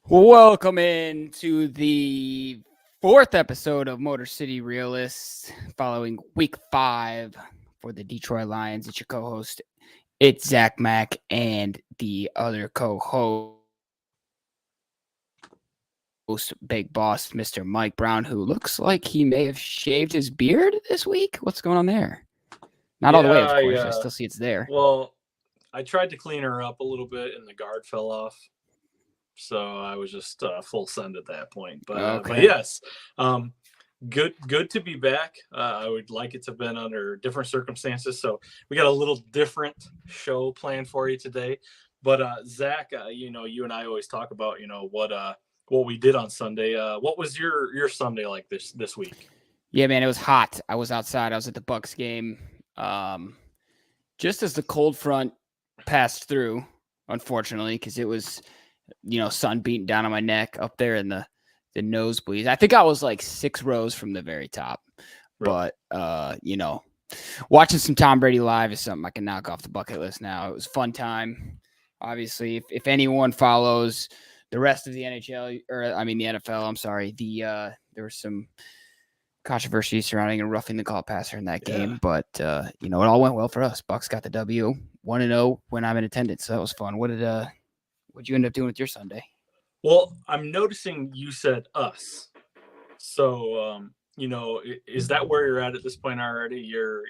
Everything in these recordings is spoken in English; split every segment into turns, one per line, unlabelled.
Welcome in to the fourth episode of Motor City Realists, following week 5 for the Detroit Lions. It's your co-host, it's Zach Mack, and the other co-host, Big Boss, Mr. Mike Brown, who looks like he may have shaved his beard this week. What's going on there? Not all the way, of course. I still see it's there.
Well, I tried to clean her up a little bit, and the guard fell off. So I was just full send at that point. But yes, good to be back. I would like it to have been under different circumstances. So we got a little different show planned for you today. But Zach, you and I always talk about what we did on Sunday. What was your Sunday like this week?
Yeah, man, it was hot. I was outside. I was at the Bucks game. Just as the cold front passed through, unfortunately, because it was, sun beating down on my neck up there in the nosebleeds. I think I was like 6 rows from the very top. Right. But, watching some Tom Brady live is something I can knock off the bucket list now. It was a fun time. Obviously, if anyone follows the rest of the NHL, the NFL, I'm sorry, there was some controversy surrounding a roughing the call passer in that game, but it all went well for us. Bucks got the W, 1-0 when I'm in attendance, so that was fun. What'd you end up doing with your Sunday?
Well, I'm noticing you said us, so is that where you're at this point already? You're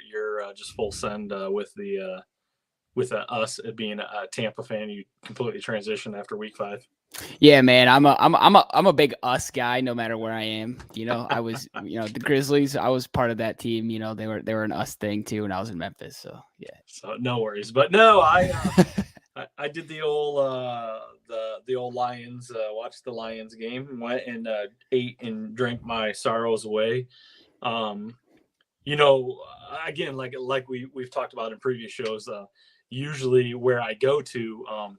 just full send with the us being a Tampa fan. You completely transitioned after week 5.
Yeah, man, I'm a big us guy. No matter where I am, I was, the Grizzlies. I was part of that team. They were an us thing too, and I was in Memphis. So yeah.
So no worries, but no, I did the old Lions. Watched the Lions game. Went and ate and drank my sorrows away. Again, like we've talked about in previous shows. Usually where I go to.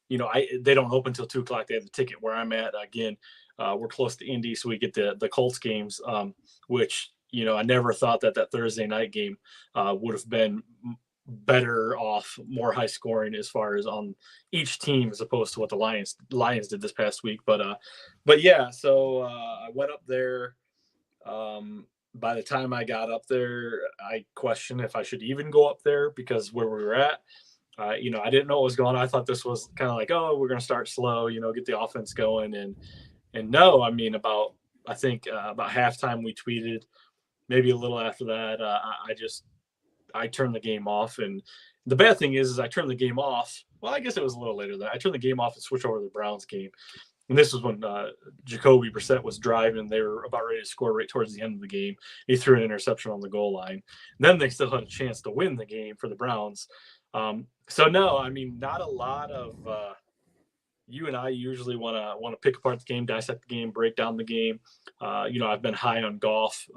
They don't open till 2:00. They have the ticket where I'm at. Again, we're close to Indy, so we get the Colts games, which, I never thought that Thursday night game would have been better off, more high scoring as far as on each team as opposed to what the Lions did this past week. But yeah, so I went up there. By the time I got up there, I questioned if I should even go up there because where we were at. I didn't know what was going on. I thought this was kind of like, we're going to start slow, get the offense going. And no, about halftime we tweeted, maybe a little after that. I turned the game off. And the bad thing is I turned the game off. Well, I guess it was a little later than that. I turned the game off and switched over to the Browns game. And this was when Jacoby Brissett was driving. They were about ready to score right towards the end of the game. He threw an interception on the goal line. And then they still had a chance to win the game for the Browns. So no, not a lot of. You and I usually want to pick apart the game, dissect the game, break down the game. I've been high on golf.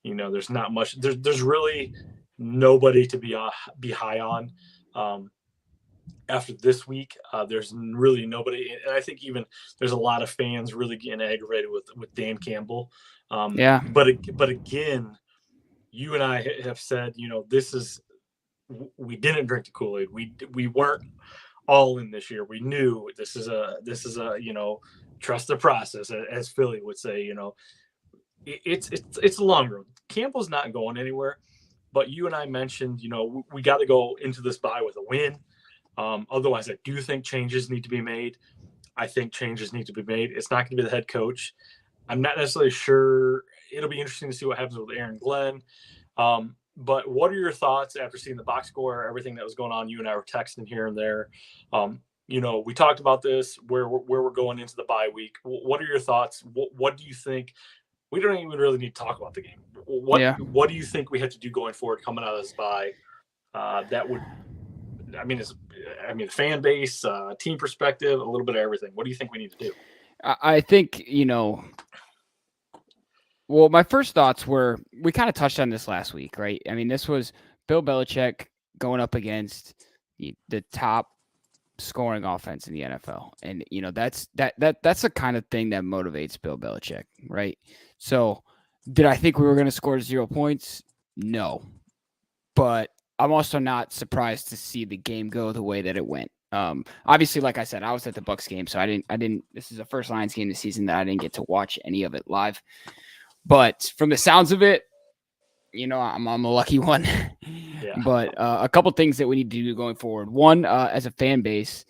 There's not much. There's really nobody to be high on. After this week, there's really nobody, and I think even there's a lot of fans really getting aggravated with Dan Campbell. But again, you and I have said, this is. We didn't drink the Kool-Aid. We weren't all in this year. We knew this is a trust the process, as Philly would say. It's a long road. Campbell's not going anywhere. But you and I mentioned, we got to go into this bye with a win. Otherwise, I do think changes need to be made. I think changes need to be made. It's not going to be the head coach. I'm not necessarily sure. It'll be interesting to see what happens with Aaron Glenn. But what are your thoughts after seeing the box score, everything that was going on? You and I were texting here and there. We talked about this, where we're going into the bye week. What are your thoughts? What do you think? We don't even really need to talk about the game. What do you think we have to do going forward coming out of this bye? That would, the fan base, team perspective, a little bit of everything. What do you think we need to do?
I think, well, my first thoughts were, we kind of touched on this last week, right? This was Bill Belichick going up against the top scoring offense in the NFL. And, that's the kind of thing that motivates Bill Belichick, right? So did I think we were going to score 0 points? No. But I'm also not surprised to see the game go the way that it went. Obviously, like I said, I was at the Bucks game, so I didn't. This is the first Lions game this season that I didn't get to watch any of it live. But from the sounds of it, I'm a lucky one.
Yeah.
But a couple things that we need to do going forward. One, as a fan base,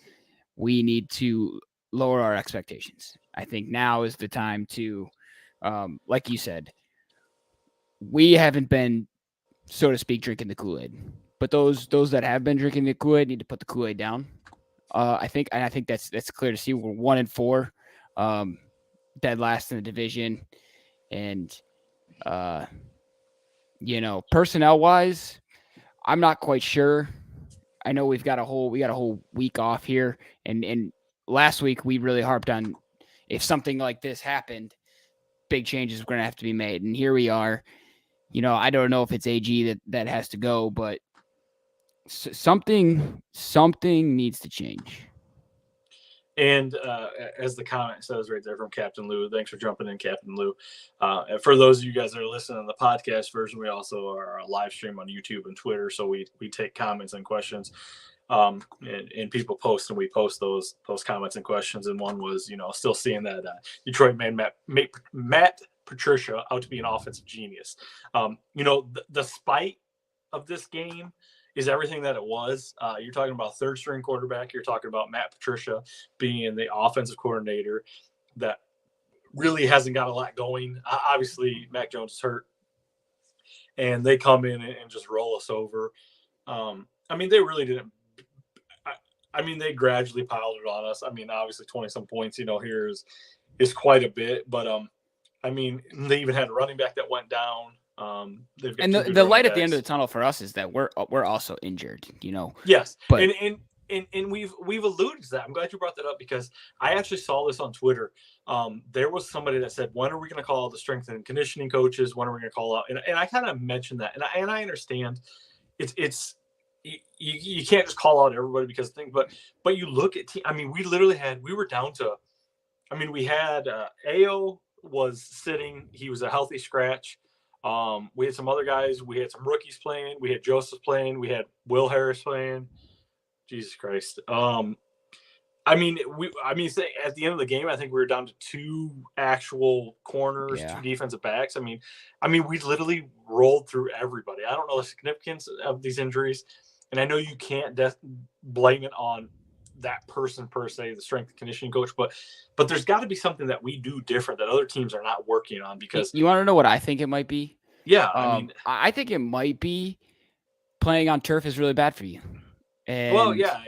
we need to lower our expectations. I think now is the time to, like you said, we haven't been, so to speak, drinking the Kool-Aid. But those that have been drinking the Kool-Aid need to put the Kool-Aid down. I think that's clear to see. We're 1-4, dead last in the division, and personnel wise, I'm not quite sure. I know we got a whole week off here, and last week we really harped on if something like this happened, big changes were going to have to be made, and here we are. I don't know if it's AG that has to go, but something needs to change.
And as the comment says right there from Captain Lou, thanks for jumping in, Captain Lou. And for those of you guys that are listening on the podcast version, we also are a live stream on YouTube and Twitter, so we take comments and questions. And people post, and we post those comments and questions. And one was, still seeing that Detroit man Matt Patricia out to be an offensive genius. The spite of this game is everything that it was. You're talking about third string quarterback. You're talking about Matt Patricia being the offensive coordinator that really hasn't got a lot going. Obviously, Mac Jones is hurt, and they come in and just roll us over. They really didn't. They gradually piled it on us. Obviously 20-some points, here is quite a bit, but they even had a running back that went down. They've got
and the light at the end of the tunnel for us is that we're also injured,
Yes,
but
and we've alluded to that. I'm glad you brought that up, because I actually saw this on Twitter. There was somebody that said, when are we going to call out the strength and conditioning coaches? When are we going to call out? And I kind of mentioned that, and I understand it's you can't just call out everybody because things, but you look at we were down to, we had Ao was sitting, he was a healthy scratch. We had some other guys. We had some rookies playing. We had Joseph playing. We had Will Harris playing. Jesus Christ. At the end of the game, I think we were down to 2 actual corners, 2 defensive backs. We literally rolled through everybody. I don't know the significance of these injuries, and I know you can't blame it on that person per se, the strength and conditioning coach, but there's got to be something that we do different that other teams are not working on. Because
you want to know what I think it might be?
Yeah,
I think it might be playing on turf is really bad for you. And
well, yeah,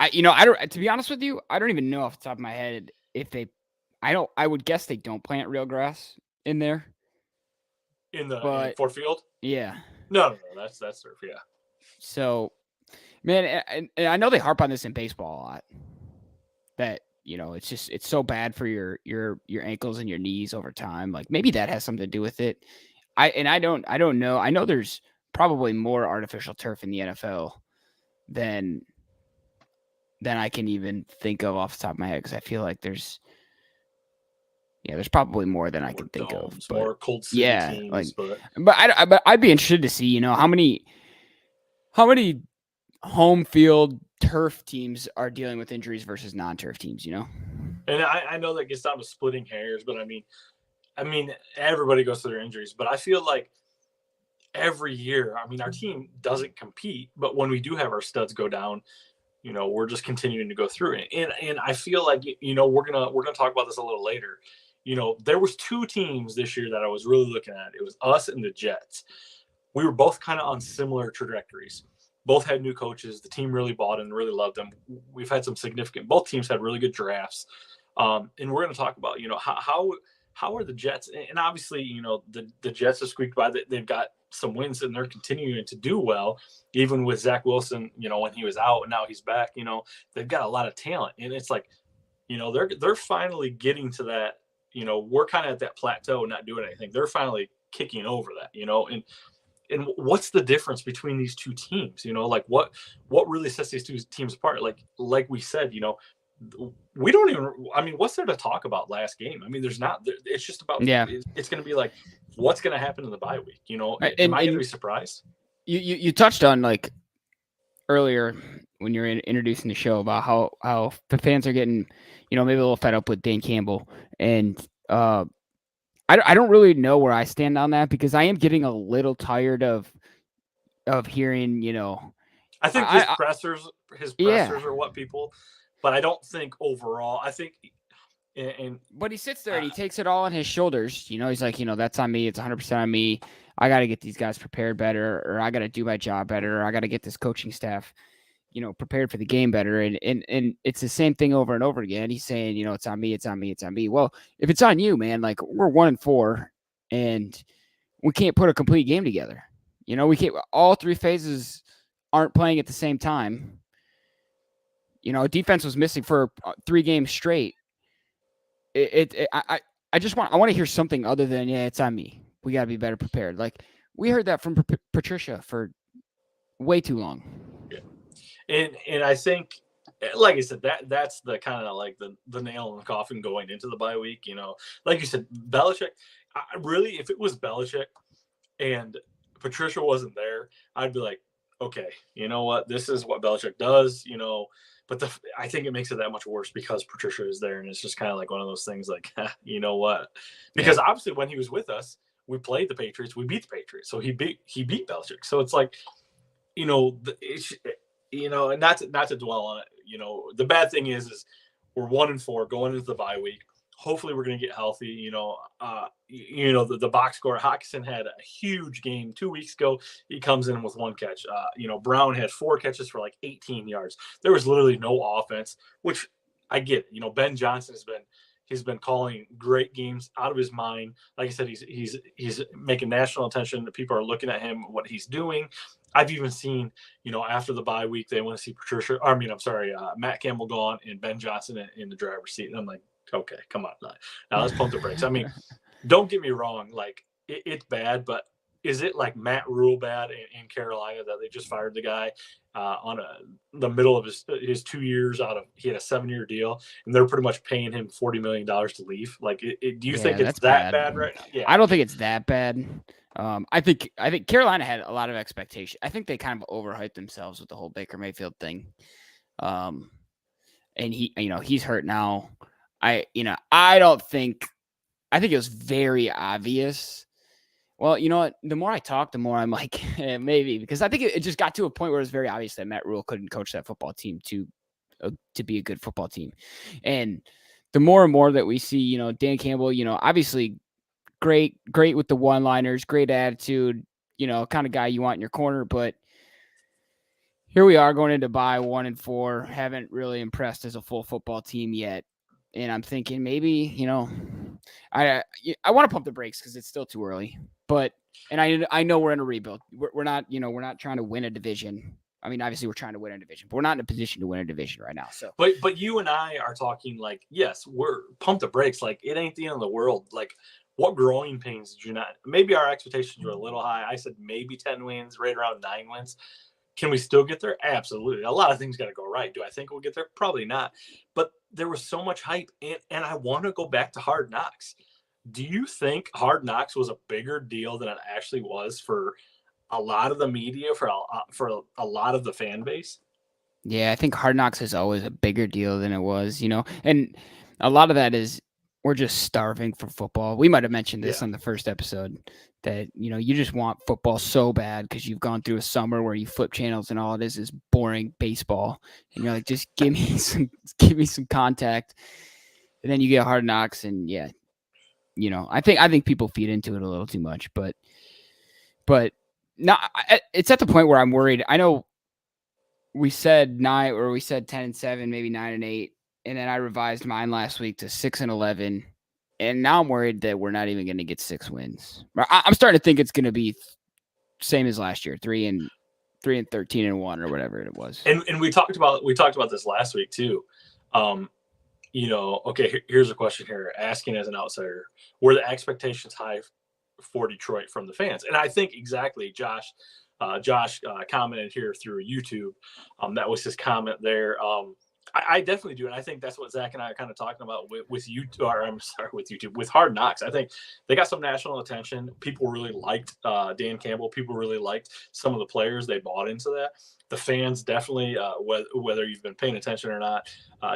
I don't. To be honest with you, I don't even know off the top of my head if they. I would guess they don't plant real grass in there.
In Ford Field.
Yeah.
No, that's turf. Yeah.
So, man, and I know they harp on this in baseball a lot. That it's so bad for your ankles and your knees over time. Like maybe that has something to do with it. I don't know. I know there's probably more artificial turf in the NFL than I can even think of off the top of my head, because I feel like there's probably more than I can think of.
But, more cold city teams,
but I'd be interested to see how many home field turf teams are dealing with injuries versus non-turf teams.
And I know that gets down to splitting hairs, but everybody goes through their injuries, but I feel like every year, our team doesn't compete, but when we do have our studs go down, we're just continuing to go through it. And I feel like, we're gonna talk about this a little later. There was 2 teams this year that I was really looking at. It was us and the Jets. We were both kind of on similar trajectories. Both had new coaches. The team really bought in, really loved them. We've had some both teams had really good drafts. And we're going to talk about, how are the Jets? And obviously, the Jets have squeaked by. They've got some wins, and they're continuing to do well, even with Zach Wilson, when he was out and now he's back. They've got a lot of talent. And it's like, they're finally getting to that, we're kind of at that plateau, not doing anything. They're finally kicking over that, and what's the difference between these 2 teams? What really sets these 2 teams apart? Like we said, we don't even. What's there to talk about last game? There's not. It's just about.
Yeah.
It's going to be like, what's going to happen in the bye week? Am I going to be surprised?
You touched on earlier when you're introducing the show about how the fans are getting, maybe a little fed up with Dan Campbell, and I don't really know where I stand on that because I am getting a little tired of hearing,
I think
I
his
yeah.
pressers are what people, but I don't think overall. I think, and
But he sits there and he takes it all on his shoulders. He's like, that's on me. It's 100% on me. I got to get these guys prepared better, or I got to do my job better, or I got to get this coaching staff, prepared for the game better. And it's the same thing over and over again. He's saying, it's on me, it's on me, it's on me. Well, if it's on you, man, like we're 1-4 and we can't put a complete game together. We can't, all three phases aren't playing at the same time. Defense was missing for 3 games straight. I want to hear something other than, yeah, it's on me. We got to be better prepared. Like we heard that from Patricia for way too long.
Yeah. And I think, like I said, that's the kind of like the nail in the coffin going into the bye week. Like you said, Belichick. Really, if it was Belichick and Patricia wasn't there, I'd be like, okay, you know what? This is what Belichick does. But I think it makes it that much worse because Patricia is there, and it's just kind of like one of those things. Like, you know what? Because obviously, when he was with us, we played the Patriots. We beat the Patriots, so he beat Belichick. So it's like, and not to dwell on it. The bad thing is we're 1-4 going into the bye week. Hopefully we're going to get healthy. The box score. Hawkinson had a huge game 2 weeks ago. He comes in with 1 catch. Brown had 4 catches for like 18 yards. There was literally no offense, which I get. Ben Johnson he's been calling great games out of his mind. Like I said, he's making national attention. People are looking at him, what he's doing. I've even seen, after the bye week, they want to see Matt Campbell gone and Ben Johnson in the driver's seat. And I'm like, okay, come on. Now let's pump the brakes. I mean, don't get me wrong. Like, it's bad, but is it like Matt Rule bad in Carolina that they just fired the guy on the middle of his 2 years he had a 7-year deal, and they're pretty much paying him $40 million to leave? Like, do you think it's that bad right now? Yeah.
I don't think it's that bad. I think Carolina had a lot of expectation. I think they kind of overhyped themselves with the whole Baker Mayfield thing. And he's hurt now. I think it was very obvious. Well, you know what? The more I talk, the more I'm like, maybe, because I think it just got to a point where it was very obvious that Matt Rule couldn't coach that football team to be a good football team. And the more and more that we see, Dan Campbell, obviously great with the one-liners, great attitude, kind of guy you want in your corner. But here we are going into bye 1-4, haven't really impressed as a full football team yet. And I'm thinking maybe, I want to pump the brakes because it's still too early. But I know we're in a rebuild. We're not trying to win a division. I mean, obviously we're trying to win a division, but we're not in a position to win a division right now. So,
but you and I are talking like, yes, we're pump the brakes. Like, it ain't the end of the world. Like, what growing pains did you not? Maybe our expectations were a little high. I said maybe 10 wins, right around 9 wins. Can we still get there? Absolutely. A lot of things got to go right. Do I think we'll get there? Probably not. But there was so much hype, and I want to go back to Hard Knocks. Do you think Hard Knocks was a bigger deal than it actually was for a lot of the media, for a lot of the fan base?
Yeah, I think Hard Knocks is always a bigger deal than it was, and a lot of that is we're just starving for football. We might have mentioned this on the first episode that, you just want football so bad because you've gone through a summer where you flip channels and all it is boring baseball. And you're like, just give me some contact. And then you get Hard Knocks and I think people feed into it a little too much, but no, it's at the point where I'm worried. I know we said 10-7, maybe 9-8. And then I revised mine last week to 6-11. And now I'm worried that we're not even going to get 6 wins. I'm starting to think it's going to be same as last year, 3-13-1 or whatever it was.
And we talked about this last week too. Okay, here's a question here, asking as an outsider, were the expectations high for Detroit from the fans? And I think exactly, Josh commented here through YouTube. That was his comment there. I definitely do, and I think that's what Zach and I are kind of talking about with you. Or I'm sorry, with YouTube, with Hard Knocks. I think they got some national attention. People really liked Dan Campbell. People really liked some of the players. They bought into that. The fans definitely, whether you've been paying attention or not,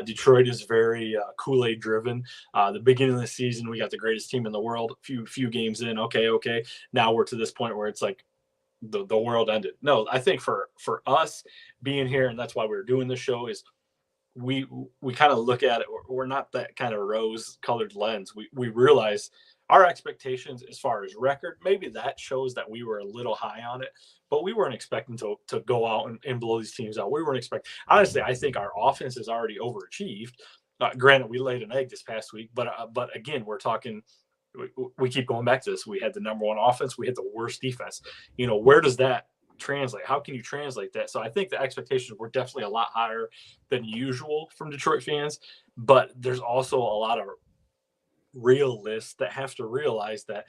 Detroit is very Kool-Aid driven. The beginning of the season, we got the greatest team in the world. Few games in, okay. Now we're to this point where it's like the world ended. No, I think for us being here, and that's why we're doing this show, is we kind of look at it. We're not that kind of rose-colored lens. We realize our expectations as far as record, maybe that shows that we were a little high on it, but we weren't expecting to go out and blow these teams out. We weren't expecting. Honestly, I think our offense has already overachieved. Granted, we laid an egg this past week, but again, we're talking. We keep going back to this. We had the number one offense. We had the worst defense. Where does that translate? How can you translate that? So I think the expectations were definitely a lot higher than usual from Detroit fans, but there's also a lot of realists that have to realize that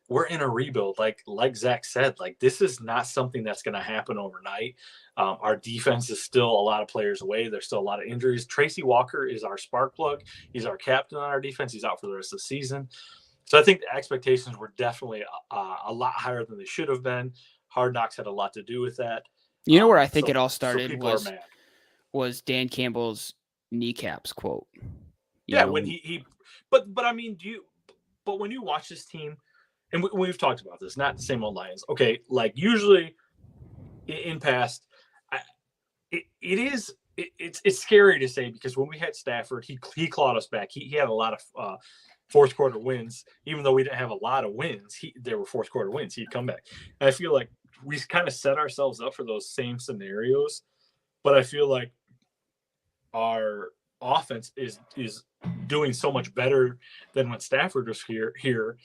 we're in a rebuild. Like Zach said, like this is not something that's going to happen overnight. Our defense is still a lot of players away. There's still a lot of injuries. Tracy Walker is our spark plug. He's our captain on our defense. He's out for the rest of the season. So I think the expectations were definitely a lot higher than they should have been. Hard Knocks had a lot to do with that.
You know where I think it all started
so
was Dan Campbell's kneecaps quote.
When he but I mean, but when you watch this team, and we've talked about this, not the same old Lions. Okay, like usually in past, it's scary to say, because when we had Stafford, he clawed us back. He had a lot of fourth quarter wins, even though we didn't have a lot of wins. There were fourth quarter wins. He'd come back, and I feel like we kind of set ourselves up for those same scenarios. But I feel like our offense is doing so much better than when Stafford was here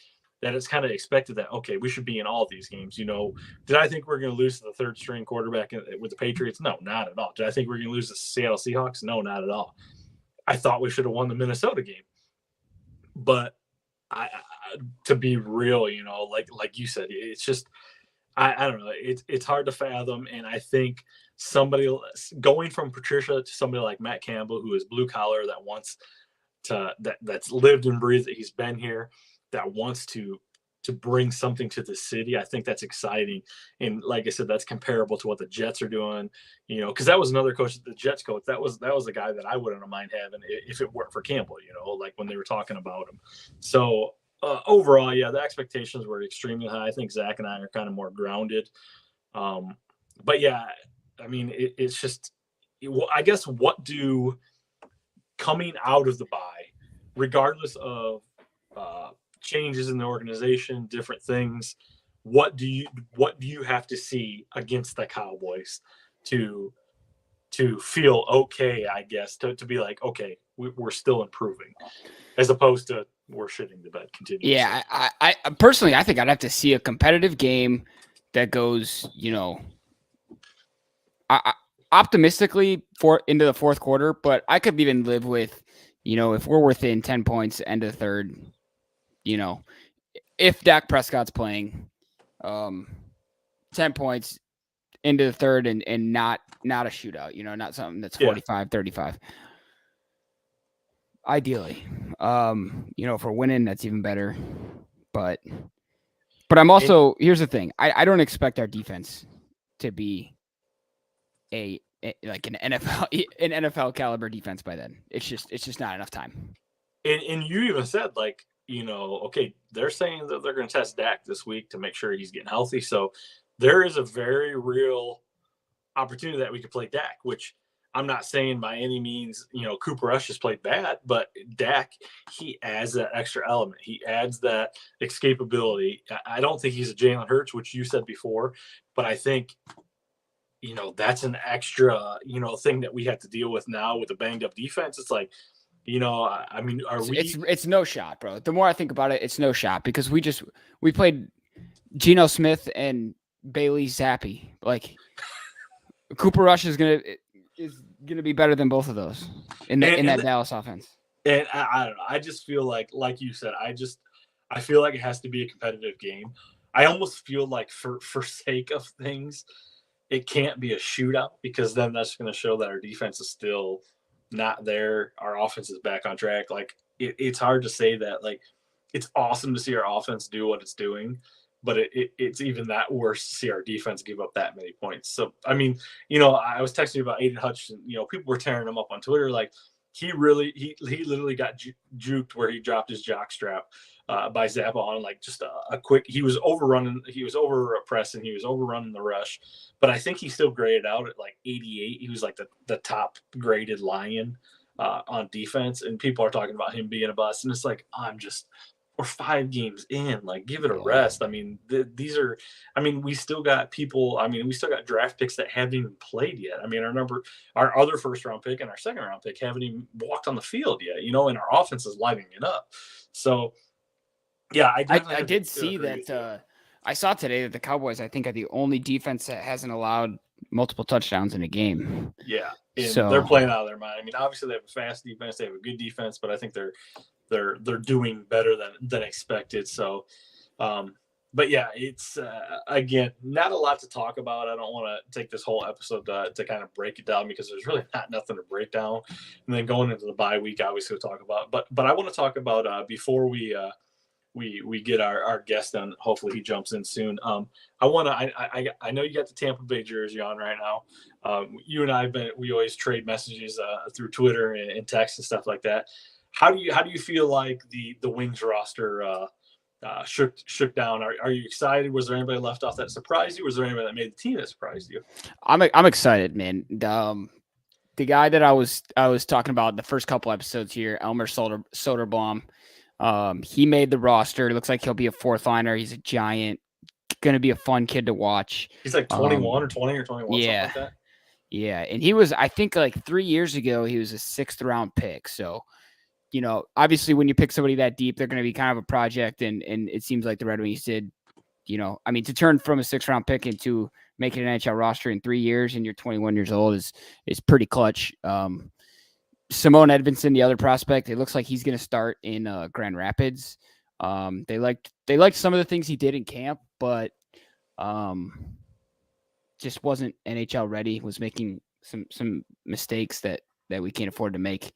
that it's kind of expected that, okay, we should be in all these games. Did I think we're going to lose to the third string quarterback with the Patriots? No, not at all. Did I think we're going to lose to the Seattle Seahawks? No, not at all. I thought we should have won the Minnesota game. But I to be real, like you said, it's just, I don't know. It's hard to fathom. And I think somebody going from Patricia to somebody like Matt Campbell, who is blue collar, that wants that's lived and breathed, that he's been here, that wants to bring something to the city. I think that's exciting. And like I said, that's comparable to what the Jets are doing, because that was another coach, the Jets coach. That was a guy that I wouldn't mind having if it weren't for Campbell, like when they were talking about him. So overall, yeah, the expectations were extremely high. I think Zach and I are kind of more grounded. But yeah, I mean, it's just, I guess, what do coming out of the bye, regardless of changes in the organization, different things, what do you have to see against the Cowboys to feel okay, I guess, to be like, okay, we're still improving, as opposed to we're shitting the bed continuously?
Yeah, I personally, I think I'd have to see a competitive game that goes, optimistically into the fourth quarter, but I could even live with, if we're within 10 points end of the third, if Dak Prescott's playing 10 points into the third and not a shootout, not something that's 45-35. Ideally, if we're winning, that's even better. But I'm also, here's the thing. I don't expect our defense to be like an NFL caliber defense by then. It's just not enough time.
And you even said, like, okay, they're saying that they're going to test Dak this week to make sure he's getting healthy. So there is a very real opportunity that we could play Dak, which I'm not saying by any means, Cooper Rush has played bad, but Dak, he adds that extra element. He adds that escapability. I don't think he's a Jalen Hurts, which you said before, but I think, that's an extra, thing that we have to deal with now with a banged up defense. It's like, I mean,
it's no shot, bro. The more I think about it, it's no shot, because we played Geno Smith and Bailey Zappi. Like, Cooper Rush is gonna be better than both of those in that Dallas offense.
And I don't know. I just feel like you said, I feel like it has to be a competitive game. I almost feel like for sake of things, it can't be a shootout, because then that's going to show that our defense is still not there. Our offense is back on track. Like it's hard to say that. Like it's awesome to see our offense do what it's doing, but it's even that worse to see our defense give up that many points. So I mean, I was texting you about Aiden Hutchinson. People were tearing him up on Twitter. Like he literally got juked where he dropped his jock strap by Zappa on like just a quick. He was overrunning. He was over pressing. He was overrunning the rush. But I think he still graded out at like 88. He was like the top graded Lion on defense, and people are talking about him being a bust. And it's like we're 5 games in. Like, give it a rest. I mean, these are. I mean, we still got people. I mean, we still got draft picks that haven't even played yet. I mean, I remember our other first round pick and our second round pick haven't even walked on the field yet. And our offense is lighting it up. So, yeah,
I did see that. I saw today that the Cowboys, I think, are the only defense that hasn't allowed multiple touchdowns in a game.
Yeah, so they're playing out of their mind. I mean, obviously they have a fast defense, they have a good defense, but I think they're doing better than expected. So, but yeah, it's again not a lot to talk about. I don't want to take this whole episode to kind of break it down because there's really nothing to break down. And then going into the bye week, obviously we'll talk about. But I want to talk about before we get our guest on. Hopefully he jumps in soon. I know you got the Tampa Bay jersey on right now. You and we always trade messages through Twitter and text and stuff like that. How do you feel like the Wings roster shook down? Are you excited? Was there anybody left off that surprised you? Was there anybody that made the team that surprised you?
I'm excited, man. The guy that I was talking about in the first couple episodes here, Elmer Soderblom. He made the roster. It looks like he'll be a 4th liner. He's a giant. Going to be a fun kid to watch.
He's like 21 or 20 or 21.
Yeah.
Something like that.
Yeah. And he was, I think like 3 years ago, he was a 6th round pick. So, obviously when you pick somebody that deep, they're going to be kind of a project. And it seems like the Red Wings did, I mean, to turn from a 6th round pick into making an NHL roster in 3 years and you're 21 years old is pretty clutch. Simone Edmondson, the other prospect, it looks like he's going to start in Grand Rapids. They liked some of the things he did in camp, but just wasn't NHL ready. Was making some mistakes that we can't afford to make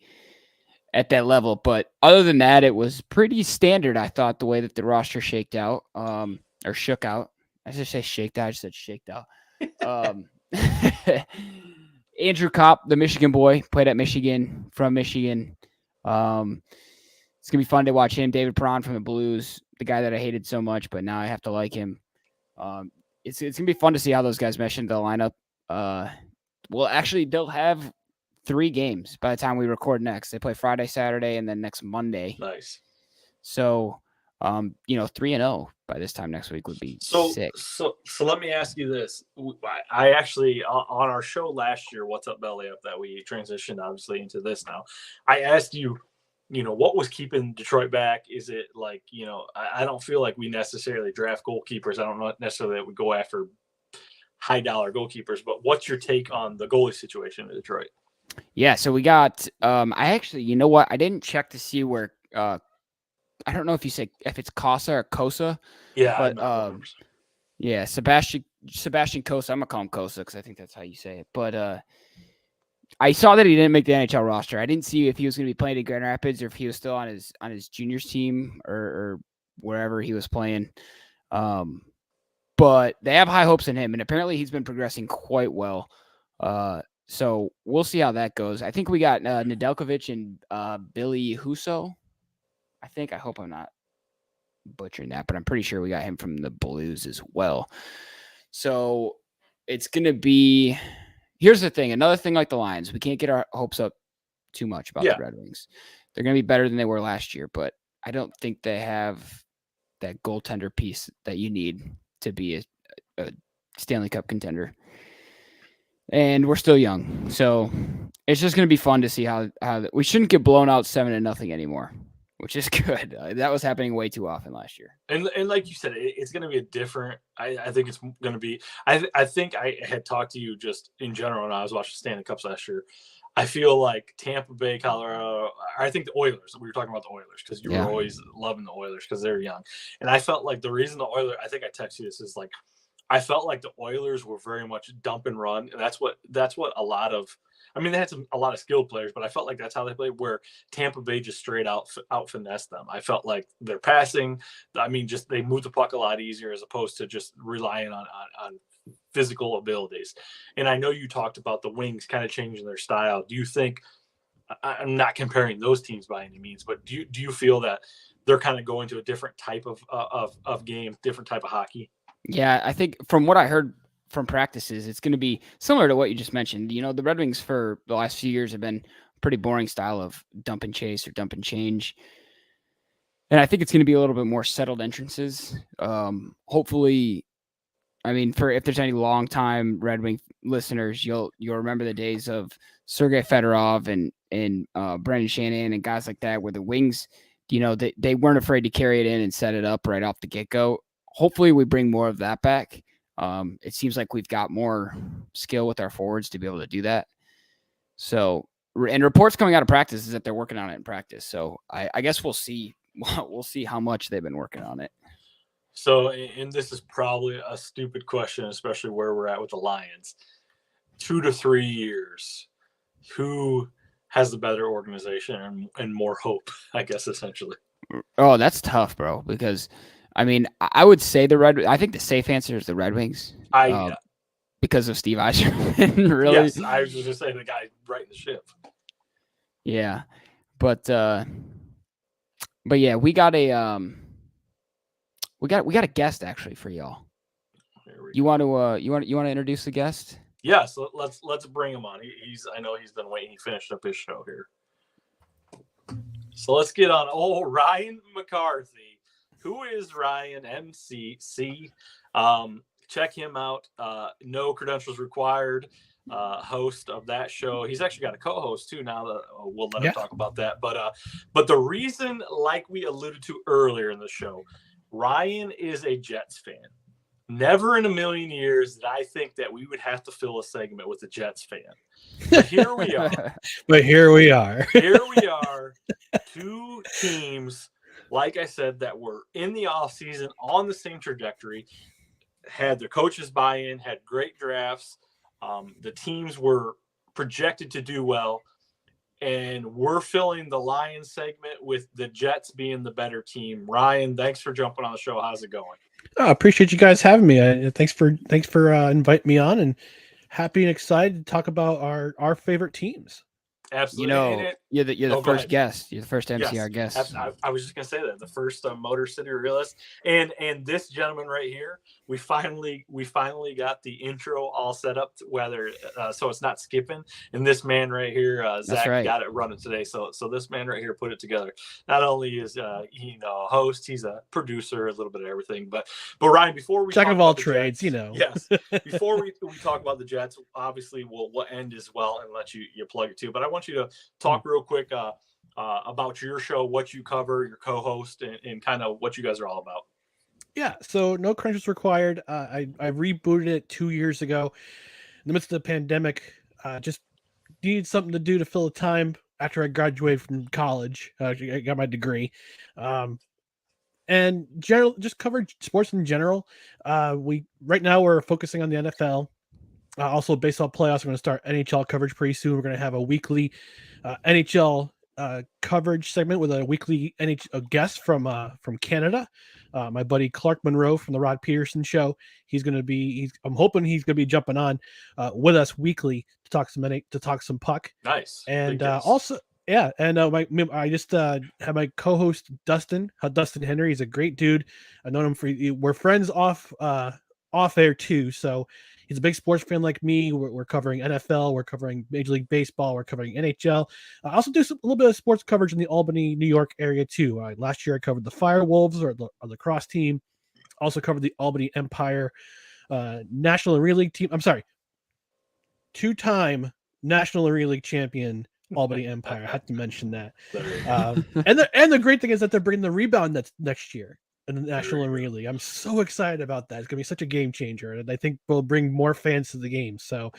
at that level. But other than that, it was pretty standard. I thought the way that the roster shook out. I should say shaked out. I just said shaked out. Andrew Kopp, the Michigan boy, played at Michigan, from Michigan. It's going to be fun to watch him. David Perron from the Blues, the guy that I hated so much, but now I have to like him. It's going to be fun to see how those guys mesh into the lineup. Well, actually, they'll have 3 games by the time we record next. They play Friday, Saturday, and then next Monday.
Nice.
So, 3-0 by this time next week would be sick.
So let me ask you this. I actually, on our show last year, What's Up Belly Up, that we transitioned obviously into this now, I asked you, what was keeping Detroit back? Is it like, I don't feel like we necessarily draft goalkeepers. I don't know necessarily that we go after high dollar goalkeepers, but what's your take on the goalie situation in Detroit?
Yeah, so we got, I actually, you know what? I didn't check to see where, I don't know if it's Cosa or Cosa.
Yeah,
but yeah, Sebastian Cosa. I'm gonna call him Cosa because I think that's how you say it. But I saw that he didn't make the NHL roster. I didn't see if he was gonna be playing in Grand Rapids or if he was still on his juniors team or wherever he was playing. But they have high hopes in him, and apparently he's been progressing quite well. So we'll see how that goes. I think we got Nedeljkovic and Billy Huso. I hope I'm not butchering that, but I'm pretty sure we got him from the Blues as well. So it's going to be, here's the thing. Another thing like the Lions, we can't get our hopes up too much about the Red Wings. They're going to be better than they were last year, but I don't think they have that goaltender piece that you need to be a Stanley Cup contender. And we're still young. So it's just going to be fun to see how we shouldn't get blown out 7-0 anymore, which is good. That was happening way too often last year.
And like you said, it's going to be a different. I think it's going to be. I think I had talked to you just in general when I was watching Stanley Cups last year. I feel like Tampa Bay, Colorado. I think the Oilers. We were talking about the Oilers because you were always loving the Oilers because they're young. And I felt like the reason the Oilers. I think I texted you this is like. I felt like the Oilers were very much dump and run, and that's what a lot of I mean, they had a lot of skilled players, but I felt like that's how they played, where Tampa Bay just straight out finessed them. I felt like their passing, I mean, just they moved the puck a lot easier as opposed to just relying on physical abilities. And I know you talked about the Wings kind of changing their style. Do you think, I'm not comparing those teams by any means, but do you feel that they're kind of going to a different type of game, different type of hockey?
Yeah, I think from what I heard from practices, it's going to be similar to what you just mentioned. You know, the Red Wings for the last few years have been a pretty boring style of dump and chase or dump and change. And I think it's going to be a little bit more settled entrances. Hopefully, I mean, for if there's any long-time Red Wing listeners, you'll remember the days of Sergei Fedorov and Brendan Shanahan and guys like that, where the Wings, you know, they weren't afraid to carry it in and set it up right off the get-go. Hopefully, we bring more of that back. It seems like we've got more skill with our forwards to be able to do that. So, and reports coming out of practice is that they're working on it in practice. So, I guess we'll see. We'll see how much they've been working on it.
So, and this is probably a stupid question, especially where we're at with the Lions. 2 to 3 years, who has the better organization and more hope, I guess, essentially?
Oh, that's tough, bro, because I mean, I would say I think the safe answer is the Red Wings. Because of Steve Yzerman, really.
Yes, I was just gonna say the guy writing the ship.
Yeah, but yeah, we got a guest actually for y'all. You want to introduce the guest?
Yes, let's bring him on. I know he's been waiting. He finished up his show here. So let's get on Ryan McCarthy. Who is Ryan MCC? Check him out. No credentials required. Host of that show. He's actually got a co-host too now. That we'll let him talk about that. But the reason, like we alluded to earlier in the show, Ryan is a Jets fan. Never in a million years did I think that we would have to fill a segment with a Jets fan. But here we are.
Here we are.
Here we are. Two teams, like I said, that were in the offseason on the same trajectory, had their coaches buy-in, had great drafts. The teams were projected to do well. And we're filling the Lions segment with the Jets being the better team. Ryan, thanks for jumping on the show. How's it going?
I appreciate you guys having me. Thanks for inviting me on, and happy and excited to talk about our favorite teams.
Absolutely.
You know, you're the first guest. You're the first MCR guest.
I was just gonna say that the first Motor City Realist, and this gentleman right here, we finally got the intro all set up, so it's not skipping. And this man right here, Zach, got it running today. So this man right here put it together. Not only is he a host, he's a producer, a little bit of everything. But Ryan, before we
jack of all trades,
Jets, yes. Before we talk about the Jets, obviously we'll end as well and let you plug it too. But I want you to talk real quick about your show, what you cover, your co-host, and kind of what you guys are all about.
Yeah, so no credentials required. I rebooted it 2 years ago in the midst of the pandemic. Just needed something to do to fill the time after I graduated from college. I got my degree. And just covered sports in general. Right now we're focusing on the NFL. Also, baseball playoffs. We're going to start NHL coverage pretty soon. We're going to have a weekly NHL coverage segment with a weekly NHL guest from Canada. My buddy Clark Monroe from the Rod Peterson Show. I'm hoping he's going to be jumping on with us weekly to talk some puck.
Nice.
And also, yeah. And I just have my co-host Dustin Henry. He's a great dude. I've known him we're friends off air too. So he's a big sports fan like me. We're covering NFL. We're covering Major League Baseball. We're covering NHL. I also do a little bit of sports coverage in the Albany, New York area too. Last year I covered the Firewolves or the lacrosse team. Also covered the Albany Empire National Arena League team. I'm sorry, 2-time National Arena League champion Albany Empire. I have to mention that. And the great thing is that they're bringing the rebound next year in the National Arena League. I'm so excited about that. It's gonna be such a game changer, and I think we'll bring more fans to the game. So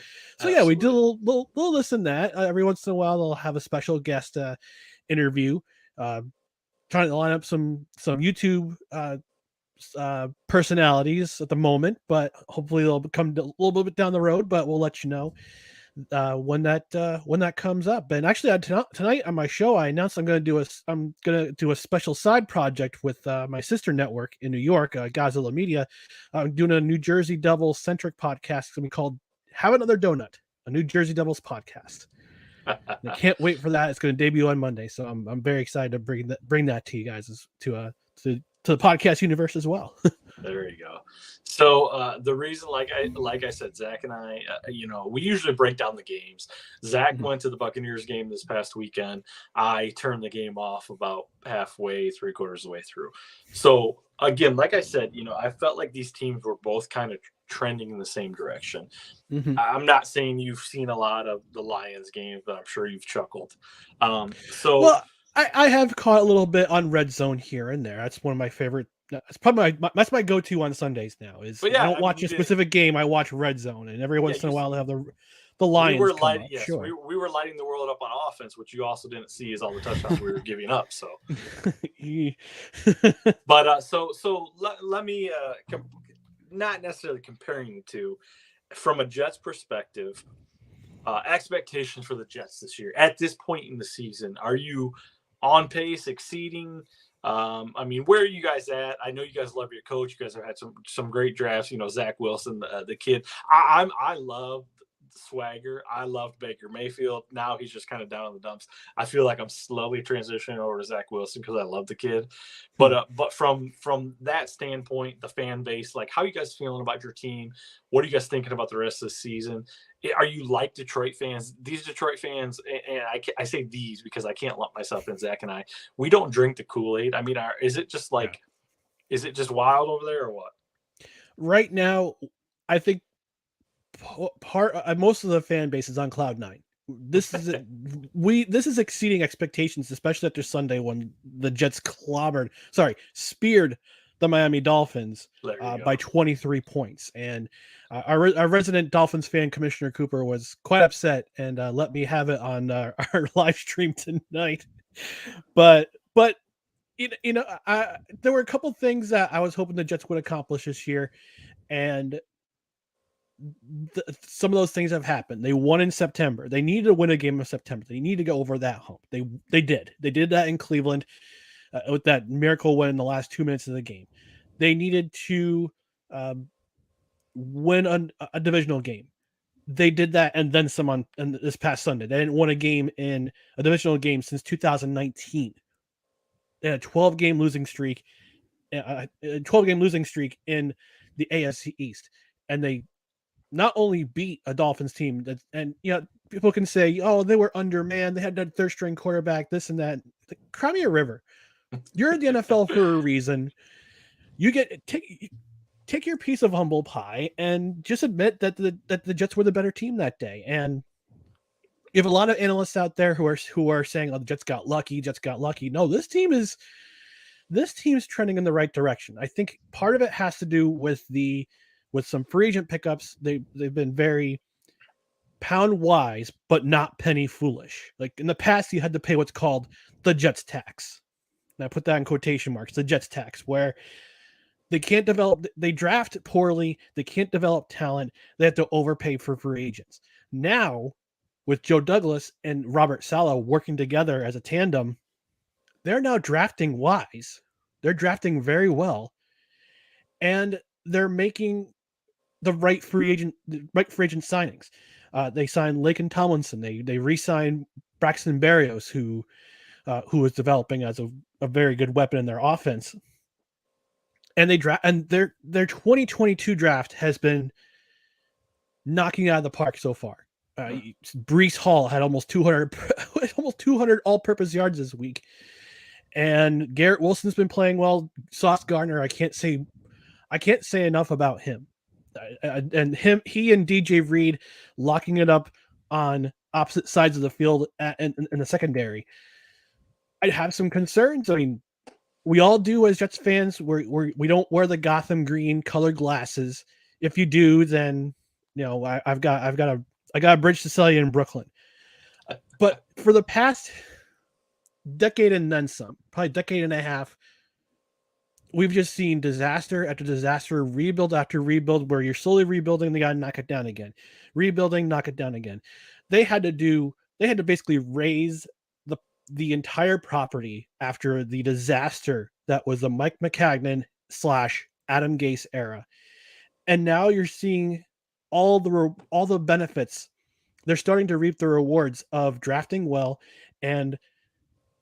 yeah, we do a little listen to that. Every once in a while, they'll have a special guest interview. Trying to line up some YouTube personalities at the moment, but hopefully they'll come a little bit down the road. But we'll let you know. when that comes up. And actually, tonight on my show, I announced I'm going to do a special side project with my sister network in New York, Godzilla Media. I'm doing a New Jersey Devils centric podcast. It's going to be called "Have Another Donut," a New Jersey Devils podcast. I can't wait for that. It's going to debut on Monday, so I'm very excited to bring that to you guys to the podcast universe as well.
There you go. So the reason, like I said, Zach and I, we usually break down the games. Zach went to the Buccaneers game this past weekend. I turned the game off about halfway, 3/4 of the way through. So again, like I said, I felt like these teams were both kind of trending in the same direction. I'm not saying you've seen a lot of the Lions games, but I'm sure you've chuckled.
Well, I have caught a little bit on Red Zone here and there. That's one of my favorite. That's probably that's my go-to on Sundays now. I don't watch a specific game. I watch Red Zone, and every once in a while they have the Lions.
We were lighting the world up on offense, which you also didn't see is all the touchdowns we were giving up. So, but let me not necessarily comparing the two from a Jets perspective. Expectations for the Jets this year at this point in the season, are you on pace, exceeding? Where are you guys at? I know you guys love your coach. You guys have had some great drafts. Zach Wilson, the kid. I love swagger. I loved Baker Mayfield. Now he's just kind of down in the dumps. I feel like I'm slowly transitioning over to Zach Wilson because I love the kid. But from that standpoint, the fan base, like, how are you guys feeling about your team? What are you guys thinking about the rest of the season? Are you like Detroit fans? These Detroit fans, and I say these because I can't lump myself in. Zach and I, we don't drink the Kool-Aid. Is it just is it just wild over there or what?
Right now, I think most of the fan base is on cloud nine. This is exceeding expectations, especially after Sunday when the Jets speared the Miami Dolphins by 23 points. And our resident Dolphins fan, Commissioner Cooper, was quite upset and let me have it on our live stream tonight. But there were a couple things that I was hoping the Jets would accomplish this year, and some of those things have happened. They won in September. They needed to win a game in September. They need to go over that hump. They did. They did that in Cleveland with that miracle win in the last 2 minutes of the game. They needed to win a divisional game. They did that and then some on this past Sunday. They didn't win a game in a divisional game since 2019. They had a 12-game losing streak, in the AFC East, and they not only beat a Dolphins team people can say, oh, they were undermanned, they had that third string quarterback, this and that. Cry me a river. You're in the NFL for a reason. You take your piece of humble pie and just admit that the Jets were the better team that day. And you have a lot of analysts out there who are saying, oh, the Jets got lucky. No, this team's trending in the right direction. I think part of it has to do with some free agent pickups. They've been very pound wise, but not penny foolish. Like in the past, you had to pay what's called the Jets tax. And I put that in quotation marks, the Jets tax, where they can't develop, they draft poorly, they can't develop talent, they have to overpay for free agents. Now, with Joe Douglas and Robert Saleh working together as a tandem, they're now drafting wise. They're drafting very well. And they're making the right free agent signings. They signed Laken Tomlinson. They re-signed Braxton Berrios, who is developing as a very good weapon in their offense. And their 2022 draft has been knocking it out of the park so far. Breece Hall had almost 200 all-purpose yards this week, and Garrett Wilson's been playing well. Sauce Gardner, I can't say enough about him. And he and DJ Reed locking it up on opposite sides of the field in the secondary. I'd have some concerns. I mean, we all do as Jets fans. We don't wear the Gotham green colored glasses. If you do, then I've got a bridge to sell you in Brooklyn. But for the past decade and then some, probably decade and a half, we've just seen disaster after disaster, rebuild after rebuild, where you're slowly rebuilding, they got to knock it down again, rebuilding, knock it down again. They had to basically raise the entire property after the disaster that was the Mike Maccagnan / Adam Gase era, and now you're seeing all the benefits. They're starting to reap the rewards of drafting well and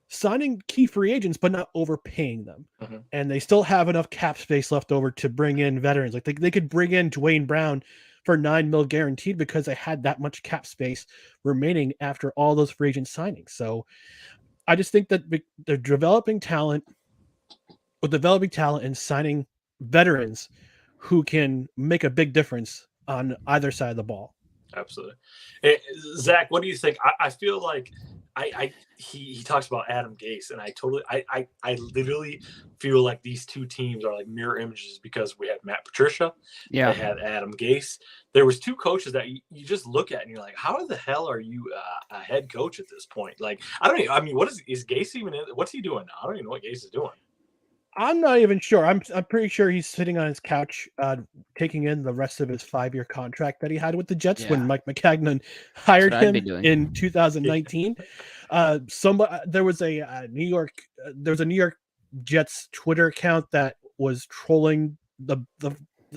signing key free agents, but not overpaying them.
Mm-hmm.
And they still have enough cap space left over to bring in veterans. Like they could bring in Dwayne Brown for $9 million guaranteed because they had that much cap space remaining after all those free agent signings. So I just think that they're developing talent and signing veterans who can make a big difference on either side of the ball.
Absolutely. Zach, what do you think? I feel like he talks about Adam Gase, and I literally feel like these two teams are like mirror images because we had Matt Patricia, they had Adam Gase. There was two coaches that you just look at and you're like, how the hell are you a head coach at this point? Like, I don't even, I mean, is Gase even in, what's he doing now? I don't even know what Gase is doing.
I'm not even sure. I'm pretty sure he's sitting on his couch, taking in the rest of his 5-year contract that he had with the Jets when Mike Maccagnan hired him in 2019. There was a New York Jets Twitter account that was trolling the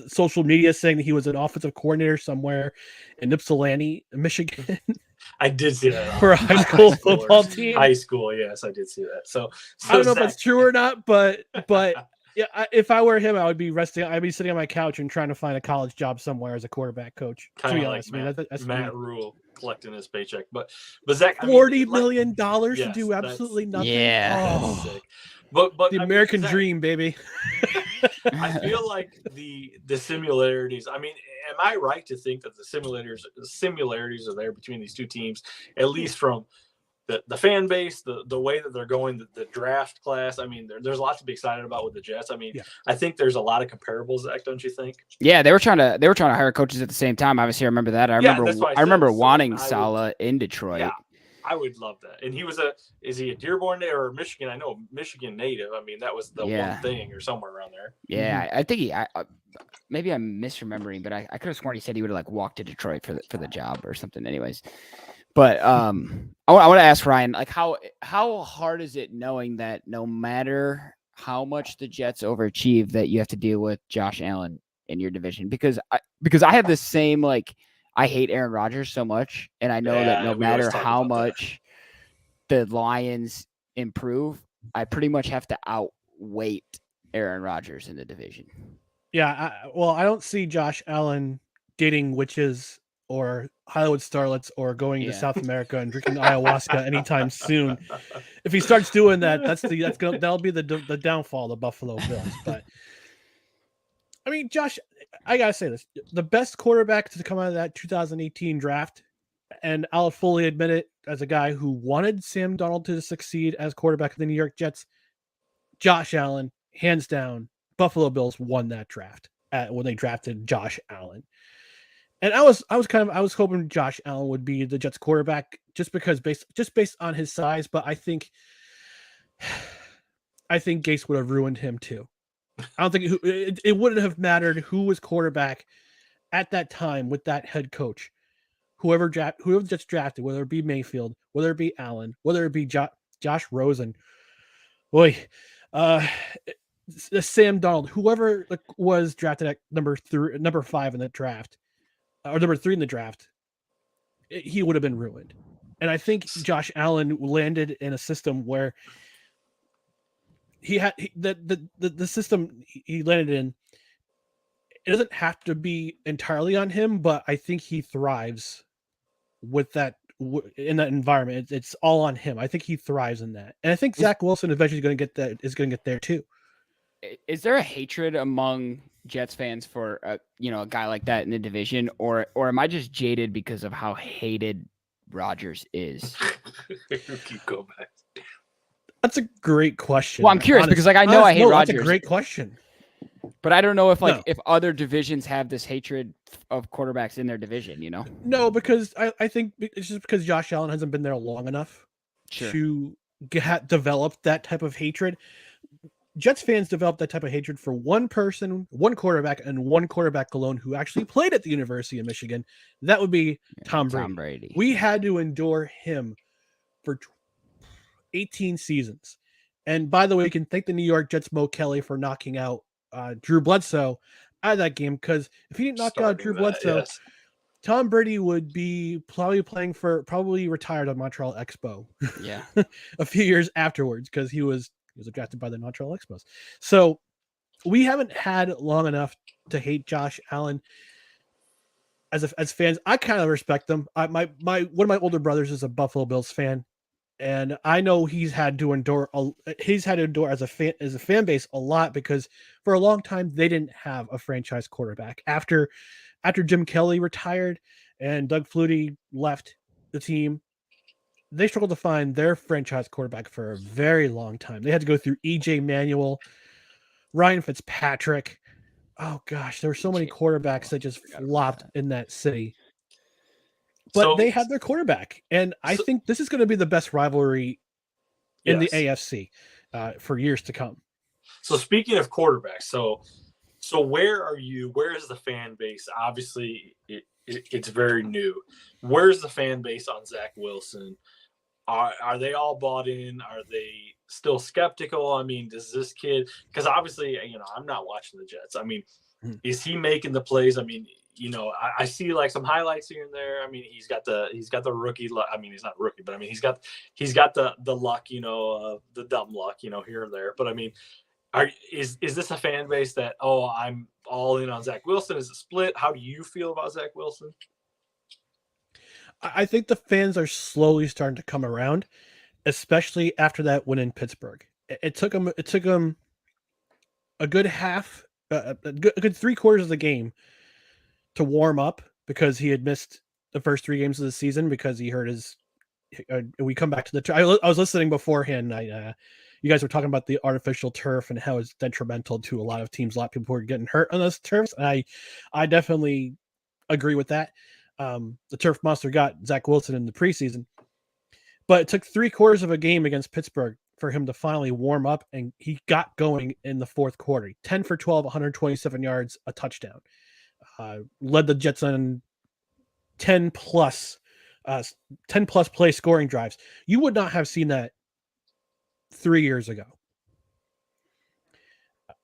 social media, saying that he was an offensive coordinator somewhere in Ypsilanti, Michigan.
I did see that
for a high school football team.
High school, yes, I did see that. So
I don't know if that's true or not, but yeah, if I were him, I would be resting. I'd be sitting on my couch and trying to find a college job somewhere as a quarterback coach.
Kind of like Matt Rule collecting his paycheck, but Zach,
$40 million to do absolutely nothing.
Yeah,
sick. But
the American dream, baby.
I feel like the similarities. I mean, am I right to think that the similarities are there between these two teams, at least from the fan base, the way that they're going, the draft class? I mean, there's lots to be excited about with the Jets. I mean, I think there's a lot of comparables, Zach, don't you think?
Yeah, they were trying to hire coaches at the same time. Obviously, I remember that. I remember wanting Saleh in Detroit.
Yeah. I would love that. And is he a Dearborn native or Michigan? I know Michigan native. I mean, that was the one thing or somewhere around there.
Yeah, I think maybe I'm misremembering, but I could have sworn he said he would have like walked to Detroit for the job or something. Anyways, but I want to ask Ryan, like how hard is it knowing that no matter how much the Jets overachieve, that you have to deal with Josh Allen in your division? Because I have the same like. I hate Aaron Rodgers so much, and I know that no matter how much the Lions improve, I pretty much have to outweight Aaron Rodgers in the division.
Yeah, I don't see Josh Allen dating witches or Hollywood starlets or going to South America and drinking ayahuasca anytime soon. If he starts doing that, that'll be the downfall of the Buffalo Bills. But I mean, Josh, I gotta say this: the best quarterback to come out of that 2018 draft, and I'll fully admit it as a guy who wanted Sam Darnold to succeed as quarterback of the New York Jets, Josh Allen, hands down. Buffalo Bills won that draft when they drafted Josh Allen, and I was hoping Josh Allen would be the Jets quarterback just based on his size, but I think Gase would have ruined him too. I don't think it wouldn't have mattered who was quarterback at that time with that head coach. Whoever just drafted, whether it be Mayfield, whether it be Allen, whether it be Josh Rosen, Sam Darnold, whoever was drafted at number 5 in the draft, or number 3 in the draft, he would have been ruined. And I think Josh Allen landed in a system where the system he landed in, it doesn't have to be entirely on him, but I think he thrives with that in that environment. It's all on him. I think he thrives in that, and I think Zach Wilson eventually is going to get there too.
Is there a hatred among Jets fans for a guy like that in the division, or am I just jaded because of how hated Rodgers is?
Keep going back.
That's a great question.
Well, I'm curious because I know I hate Rodgers.
That's a great question.
But I don't know if if other divisions have this hatred of quarterbacks in their division,
No, because I think it's just because Josh Allen hasn't been there long enough to develop that type of hatred. Jets fans developed that type of hatred for one person, one quarterback, and one quarterback alone who actually played at the University of Michigan. That would be Tom Brady.
Tom Brady.
We had to endure him for 18 seasons. And by the way, we can thank the New York Jets Mo Kelly for knocking out Drew Bledsoe out of that game, because if he didn't knock out Drew Bledsoe,
yes.
Tom Brady would be probably retired on Montreal Expo.
Yeah.
A few years afterwards, because he was drafted by the Montreal Expos. So we haven't had long enough to hate Josh Allen. As fans, I kind of respect them. One of my older brothers is a Buffalo Bills fan, and I know he's had to endure as a fan base a lot, because for a long time they didn't have a franchise quarterback. After Jim Kelly retired and Doug Flutie left the team, they struggled to find their franchise quarterback for a very long time. They had to go through E.J. Manuel, Ryan Fitzpatrick. Oh gosh, there were so many quarterbacks that just flopped in that city. But they had their quarterback, and I think this is going to be the best rivalry in the AFC for years to come.
So speaking of quarterbacks, so where are you? Where is the fan base? Obviously, it's very new. Where's the fan base on Zach Wilson? Are they all bought in? Are they still skeptical? I mean, does this kid? Because obviously, I'm not watching the Jets. I mean, is he making the plays? I mean, I see like some highlights here and there. I mean, he's got the rookie luck. I mean, he's not rookie, but I mean, he's got the luck, the dumb luck, here and there. But I mean, is this a fan base that, I'm all in on Zach Wilson? Is it split? How do you feel about Zach Wilson?
I think the fans are slowly starting to come around, especially after that win in Pittsburgh. It took him a good half, a good 3/4 of the game to warm up, because he had missed the first 3 games of the season because he hurt his. We come back to the. I was listening beforehand. You guys were talking about the artificial turf and how it's detrimental to a lot of teams. A lot of people were getting hurt on those turfs, and I definitely agree with that. The turf monster got Zach Wilson in the preseason, but it took 3/4 of a game against Pittsburgh for him to finally warm up, and he got going in the fourth quarter. 10 for 12, 127 yards, a touchdown. Led the Jets on 10 plus play scoring drives. You would not have seen that 3 years ago.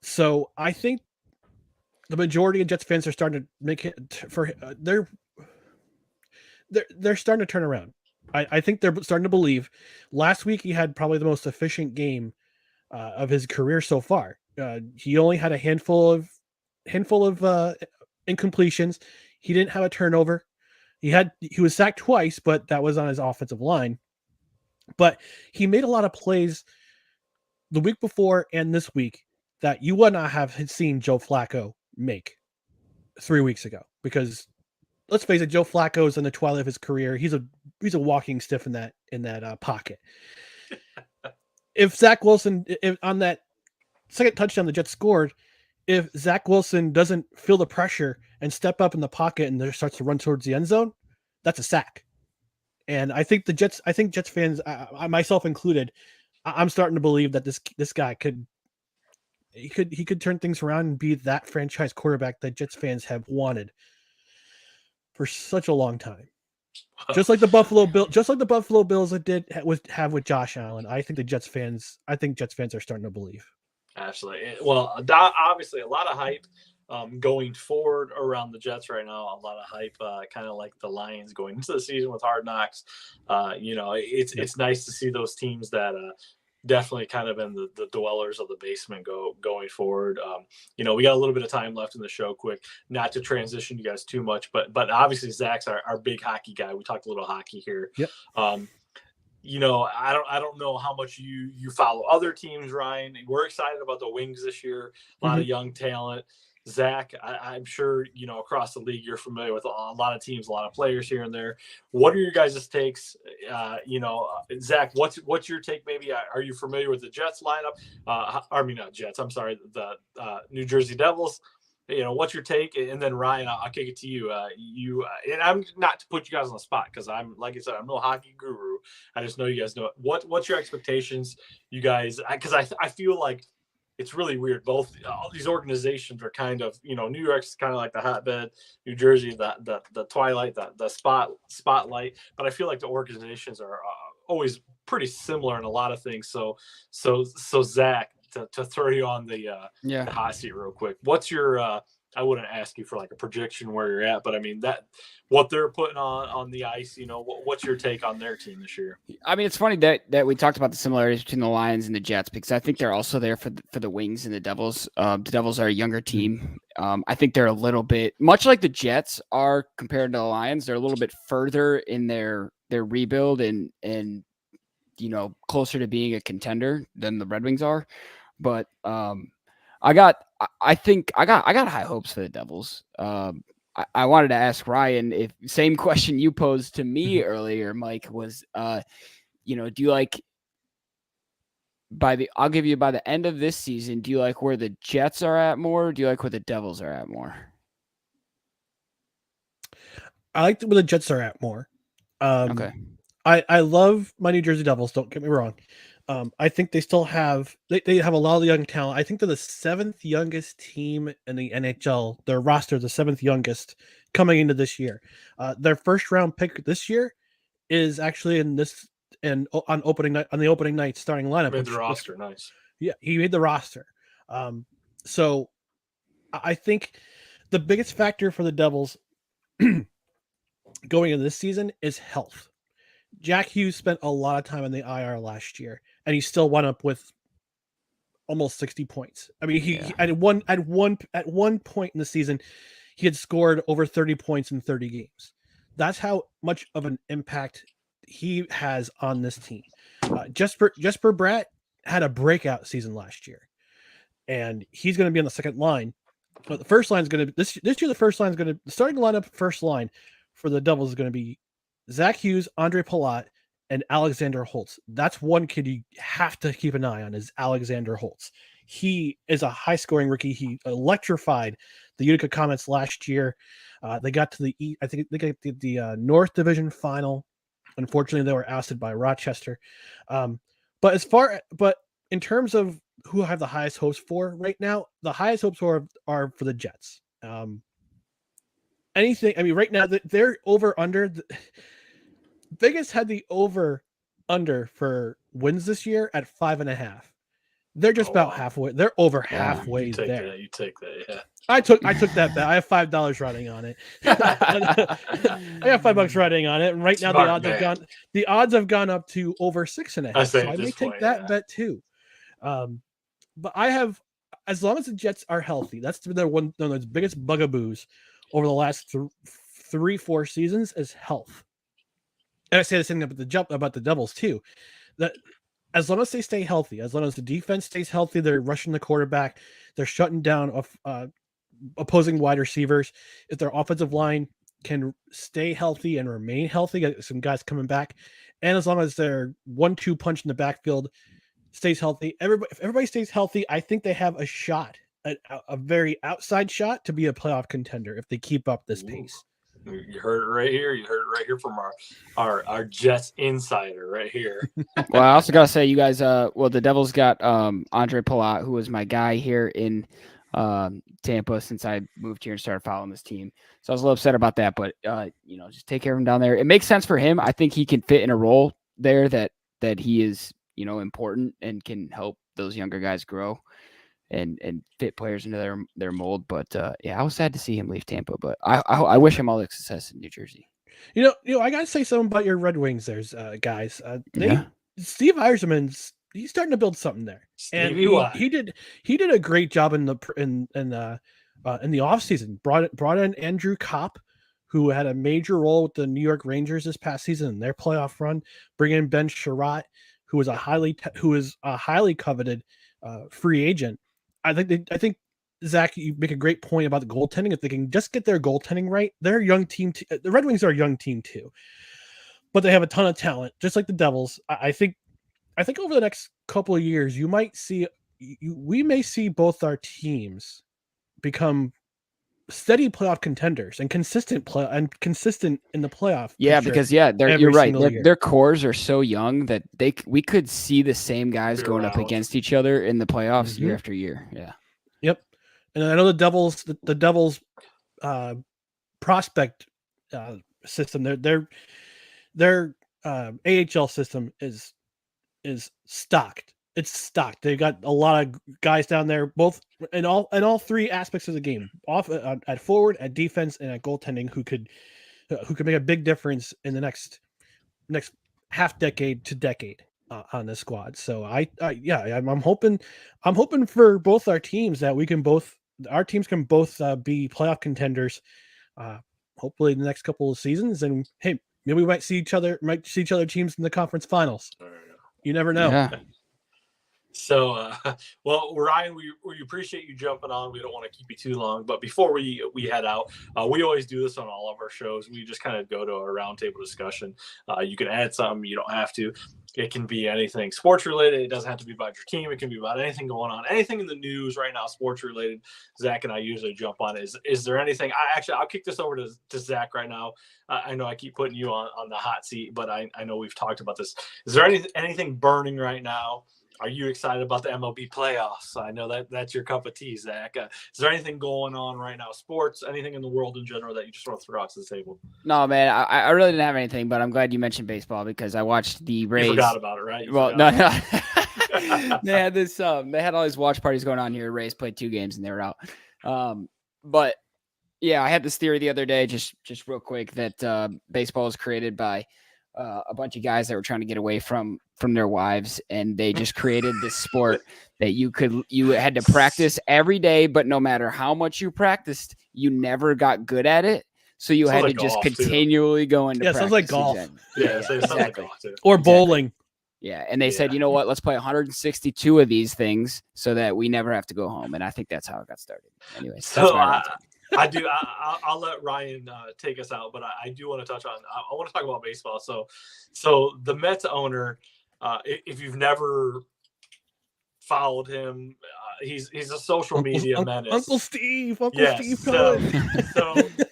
So I think the majority of Jets fans are starting to make it for they're starting to turn around. I think they're starting to believe. Last week he had probably the most efficient game of his career so far. He only had a handful of incompletions. He didn't have a turnover. He was sacked twice, but that was on his offensive line. But he made a lot of plays the week before and this week that you would not have seen Joe Flacco make 3 weeks ago, because let's face it, Joe Flacco is in the twilight of his career. He's a walking stiff in that pocket. If Zach Wilson, on that second touchdown the Jets scored, if Zach Wilson doesn't feel the pressure and step up in the pocket and there starts to run towards the end zone, that's a sack. And I think Jets fans, I myself included, I'm starting to believe that this guy could turn things around and be that franchise quarterback that Jets fans have wanted for such a long time. Just like the Buffalo Bills have with Josh Allen. I think Jets fans are starting to believe.
Absolutely. Well, obviously a lot of hype going forward around the Jets right now. A lot of hype, kind of like the Lions going into the season with Hard Knocks. It's nice to see those teams that definitely kind of been the dwellers of the basement going forward. We got a little bit of time left in the show. Quick, not to transition you guys too much, but obviously Zach's our big hockey guy. We talked a little hockey here.
Yep.
I don't know how much you follow other teams, Ryan. We're excited about the Wings this year. A lot of young talent. Zach, I'm sure, across the league, you're familiar with a lot of teams, a lot of players here and there. What are your guys' takes? Zach, what's your take? Maybe are you familiar with the Jets lineup? Not Jets. I'm sorry, the New Jersey Devils. What's your take? And then Ryan, I'll kick it to you. And I'm not to put you guys on the spot, because I'm, like I said, I'm no hockey guru. I just know you guys know it. What's your expectations, you guys? Because I feel like it's really weird. Both all these organizations are kind of, New York's kind of like the hotbed, New Jersey the twilight, the spotlight. But I feel like the organizations are always pretty similar in a lot of things. So Zach, to throw you on the hot seat real quick, what's your I wouldn't ask you for like a projection where you're at, but I mean that what they're putting on the ice, what's your take on their team this year?
I mean, it's funny that we talked about the similarities between the Lions and the Jets, because I think they're also there for the Wings and the Devils. The Devils are a younger team. I think they're a little bit much like the Jets are compared to the Lions. They're a little bit further in their rebuild and closer to being a contender than the Red Wings are. But I got high hopes for the Devils. I wanted to ask Ryan if same question you posed to me earlier, Mike, was, do you like I'll give you by the end of this season, do you like where the Jets are at more? Or do you like where the Devils are at more?
I like where the Jets are at more.
Okay.
I love my New Jersey Devils. Don't get me wrong. I think they still have they have a lot of young talent. I think they're the 7th youngest team in the NHL. Their roster is the 7th youngest coming into this year. Their first round pick this year is actually on the opening night starting lineup.
Made the roster, nice.
Yeah, he made the roster. So I think the biggest factor for the Devils going into this season is health. Jack Hughes spent a lot of time in the IR last year, and he still went up with almost 60 points. I mean, he at one point in the season, he had scored over 30 points in 30 games. That's how much of an impact he has on this team. Jesper Bratt had a breakout season last year, and he's going to be on the second line. But the first line is going to this year. The starting lineup first line for the Devils is going to be Zach Hughes, Andre Palat, and Alexander Holtz. That's one kid you have to keep an eye on, is Alexander Holtz. He is a high-scoring rookie. He electrified the Utica Comets last year. They got to the North Division final. Unfortunately, they were ousted by Rochester. But in terms of who I have the highest hopes for right now, the highest hopes are for the Jets. Right now they're over under. Vegas had the over under for wins this year at 5.5. They're just about halfway. They're over halfway there.
You take that, yeah.
I took that bet. I have $5 riding on it. I got $5 riding on it, and right now the odds have gone up to over 6.5. So I may take that bet too. But I have, as long as the Jets are healthy, that's been one of the biggest bugaboos over the last 3-4 seasons is health. And I say the same about the Devils too. That as long as they stay healthy, as long as the defense stays healthy, they're rushing the quarterback, they're shutting down opposing wide receivers. If their offensive line can stay healthy and remain healthy, get some guys coming back, and as long as their 1-2 punch in the backfield stays healthy, if everybody stays healthy, I think they have a shot, a very outside shot to be a playoff contender if they keep up this pace.
You heard it right here. You heard it right here from our Jets insider right here.
Well, I also gotta say, you guys. The Devils got Andre Palat, who was my guy here in Tampa since I moved here and started following this team. So I was a little upset about that, but just take care of him down there. It makes sense for him. I think he can fit in a role there that he is important and can help those younger guys grow and fit players into their mold. But I was sad to see him leave Tampa, but I wish him all the success in New Jersey.
I gotta say something about your Red Wings there, guys. Steve Yzerman's he's starting to build something there. And he did a great job in the offseason. Brought in Andrew Kopp, who had a major role with the New York Rangers this past season in their playoff run. Bring in Ben Sherratt, who is a highly coveted free agent. I think Zach, you make a great point about the goaltending. If they can just get their goaltending right, they're a young team. The Red Wings are a young team too, but they have a ton of talent, just like the Devils. I think over the next couple of years, we may see both our teams become steady playoff contenders and consistent in the playoff.
Yeah,
picture
because you're
every
right.
single year.
Their cores are so young that we could see the same guys going up against each other in the playoffs year after year. Yeah.
Yep. And I know the Devils prospect system, their AHL system is stocked. It's stocked. They've got a lot of guys down there, both in all three aspects of the game, off at forward, at defense, and at goaltending, who could make a big difference in the next half decade to decade on this squad. So I'm hoping for both our teams that our teams can both be playoff contenders. Hopefully in the next couple of seasons, and hey, maybe we might see each other teams in the conference finals. You never know.
Yeah.
So, well, Ryan, we appreciate you jumping on. We don't want to keep you too long, but before we head out, we always do this on all of our shows. We just kind of go to a roundtable discussion. You can add something. You don't have to. It can be anything sports related. It doesn't have to be about your team. It can be about anything going on, anything in the news right now, sports related. Zach and I usually jump on. Is there anything? I'll kick this over to Zach right now. I know I keep putting you on the hot seat, but I know we've talked about this. Is there anything burning right now? Are you excited about the MLB playoffs? I know that's your cup of tea, Zach. Is there anything going on right now, sports, anything in the world in general that you just want to throw out to the table?
No, man, I really didn't have anything, but I'm glad you mentioned baseball because I watched the Rays.
You forgot about it, right?
No. They had this. They had all these watch parties going on here. Rays played 2 games and they were out. But yeah, I had this theory the other day, just real quick, that baseball was created by a bunch of guys that were trying to get away from their wives, and they just created this sport that you had to practice every day, but no matter how much you practiced, you never got good at it. So you had to just continually go into practice.
Sounds like golf.
Exactly.
Or bowling.
Yeah, and they said, you know what, let's play 162 of these things so that we never have to go home, and I think that's how it got started. Anyways,
so I'll let Ryan take us out, but I do want to touch on. I want to talk about baseball. So the Mets owner, if you've never followed him, he's a social media menace.
Uncle Steve
so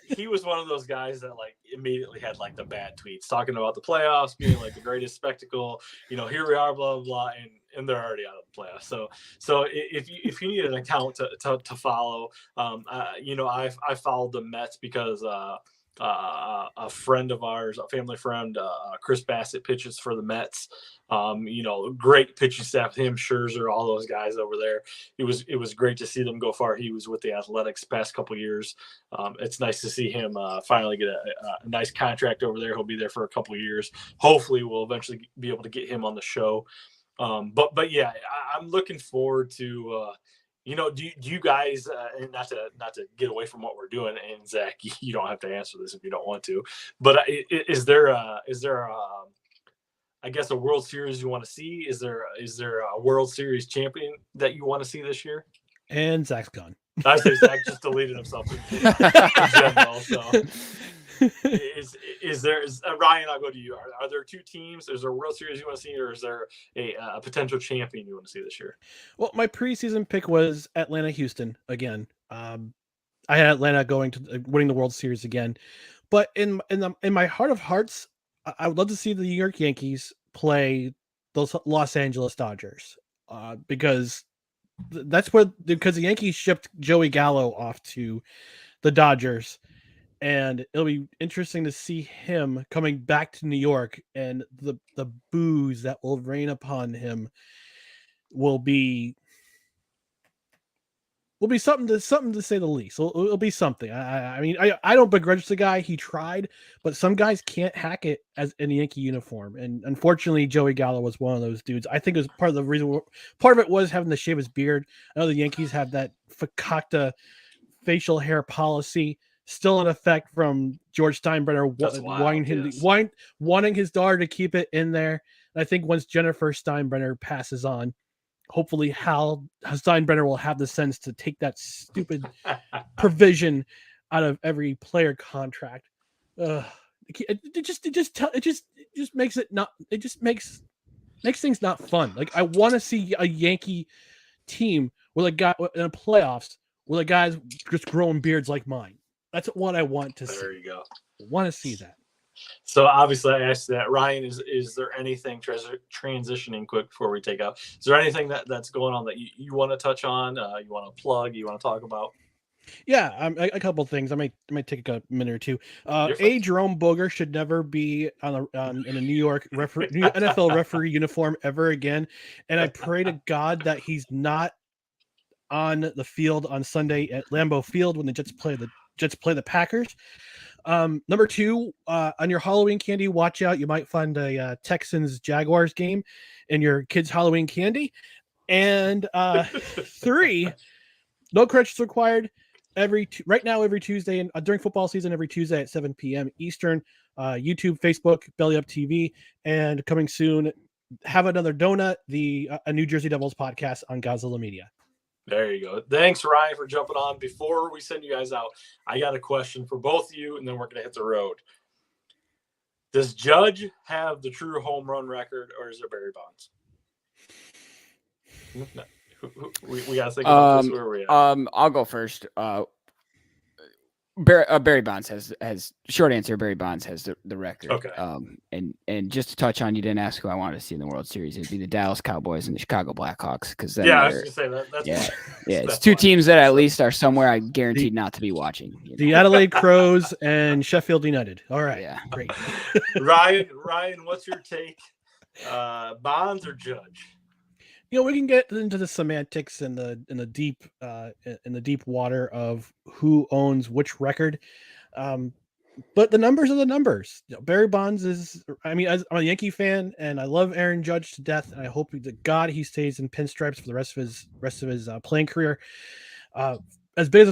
he was one of those guys that like immediately had like the bad tweets talking about the playoffs being like the greatest spectacle. Here we are, blah blah blah, and they're already out of the playoffs. So if you need an account to follow, I followed the Mets because a friend of ours, a family friend, Chris Bassett, pitches for the Mets. Great pitching staff, him, Scherzer, all those guys over there. It was great to see them go far. He was with the Athletics past couple of years. It's nice to see him finally get a nice contract over there. He'll be there for a couple of years. Hopefully we'll eventually be able to get him on the show. But yeah, I'm looking forward to, do you guys, and not to get away from what we're doing, and Zach, you don't have to answer this if you don't want to, but is there I guess a World Series you want to see? Is there a World Series champion that you want to see this year?
And Zach's gone.
I say Zach just deleted himself in general. So is there Ryan? I'll go to you. Are there 2 teams? Is there a World Series you want to see, or is there a potential champion you want to see this year?
Well, my preseason pick was Atlanta-Houston again. I had Atlanta going to winning the World Series again, but in my heart of hearts, I would love to see the New York Yankees play those Los Angeles Dodgers because the Yankees shipped Joey Gallo off to the Dodgers, and it'll be interesting to see him coming back to New York, and the boos that will rain upon him will be something to say the least. It'll be something. I mean, I don't begrudge the guy. He tried, but some guys can't hack it as in a Yankee uniform. And unfortunately, Joey Gallo was one of those dudes. I think it was part of the reason. Part of it was having to shave his beard. I know the Yankees have that fakakta facial hair policy still in effect from George Steinbrenner wanting his daughter to keep it in there. And I think once Jennifer Steinbrenner passes on, hopefully Hal Steinbrenner will have the sense to take that stupid provision out of every player contract. It just makes things not fun. Like, I want to see a Yankee team with a guy in the playoffs with a guys just growing beards like mine. That's what I want to see.
There you go.
Want to see that.
So obviously I asked that. Ryan, is there anything transitioning quick before we take out? Is there anything that's going on that you want to touch on? You want to plug? You want to talk about?
Yeah, a couple of things. I might take a minute or two. Jerome Boger should never be in a New York NFL referee uniform ever again. And I pray to God that he's not on the field on Sunday at Lambeau Field when the Jets play the Packers. Number two, on your Halloween candy, watch out. You might find a Texans Jaguars game in your kids' Halloween candy. And three, no corrections required. Right now, every Tuesday and during football season, every Tuesday at 7 p.m. Eastern, YouTube, Facebook, Belly Up TV, and coming soon, Have Another Donut, a New Jersey Devils podcast on Godzilla Media.
There you go. Thanks, Ryan, for jumping on. Before we send you guys out, I got a question for both of you, and then we're going to hit the road. Does Judge have the true home run record, or is it Barry Bonds? No. We got to think about this. Where are we at?
I'll go first. Barry Bonds has short answer. Barry Bonds has the record.
Okay.
And just to touch on, you didn't ask who I wanted to see in the World Series. It'd be the Dallas Cowboys and the Chicago Blackhawks. Because
I was going to say that.
Yeah, it's two teams that at least are somewhere I guaranteed not to be watching.
The Adelaide Crows and Sheffield United. All right.
Yeah.
Great.
Ryan, what's your take? Bonds or Judge?
We can get into the semantics and the deep water of who owns which record, but the numbers are the numbers. Barry Bonds is. I'm a Yankee fan, and I love Aaron Judge to death, and I hope to God he stays in pinstripes for the rest of his playing career. As big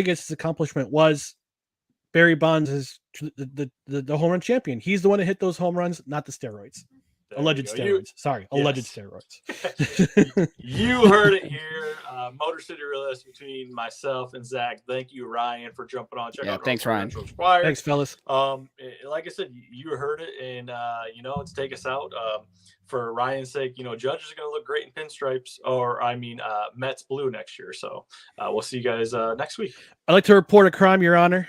as his accomplishment was, Barry Bonds is the home run champion. He's the one that hit those home runs, not the steroids. Alleged steroids. Alleged steroids.
You heard it here. Motor City Realists between myself and Zach. Thank you, Ryan, for jumping on.
Thanks, Ryan.
Thanks, fellas.
Like I said, you heard it, and let's take us out. For Ryan's sake, Judge is going to look great in pinstripes, Mets blue next year. So we'll see you guys next week.
I'd like to report a crime, Your Honor.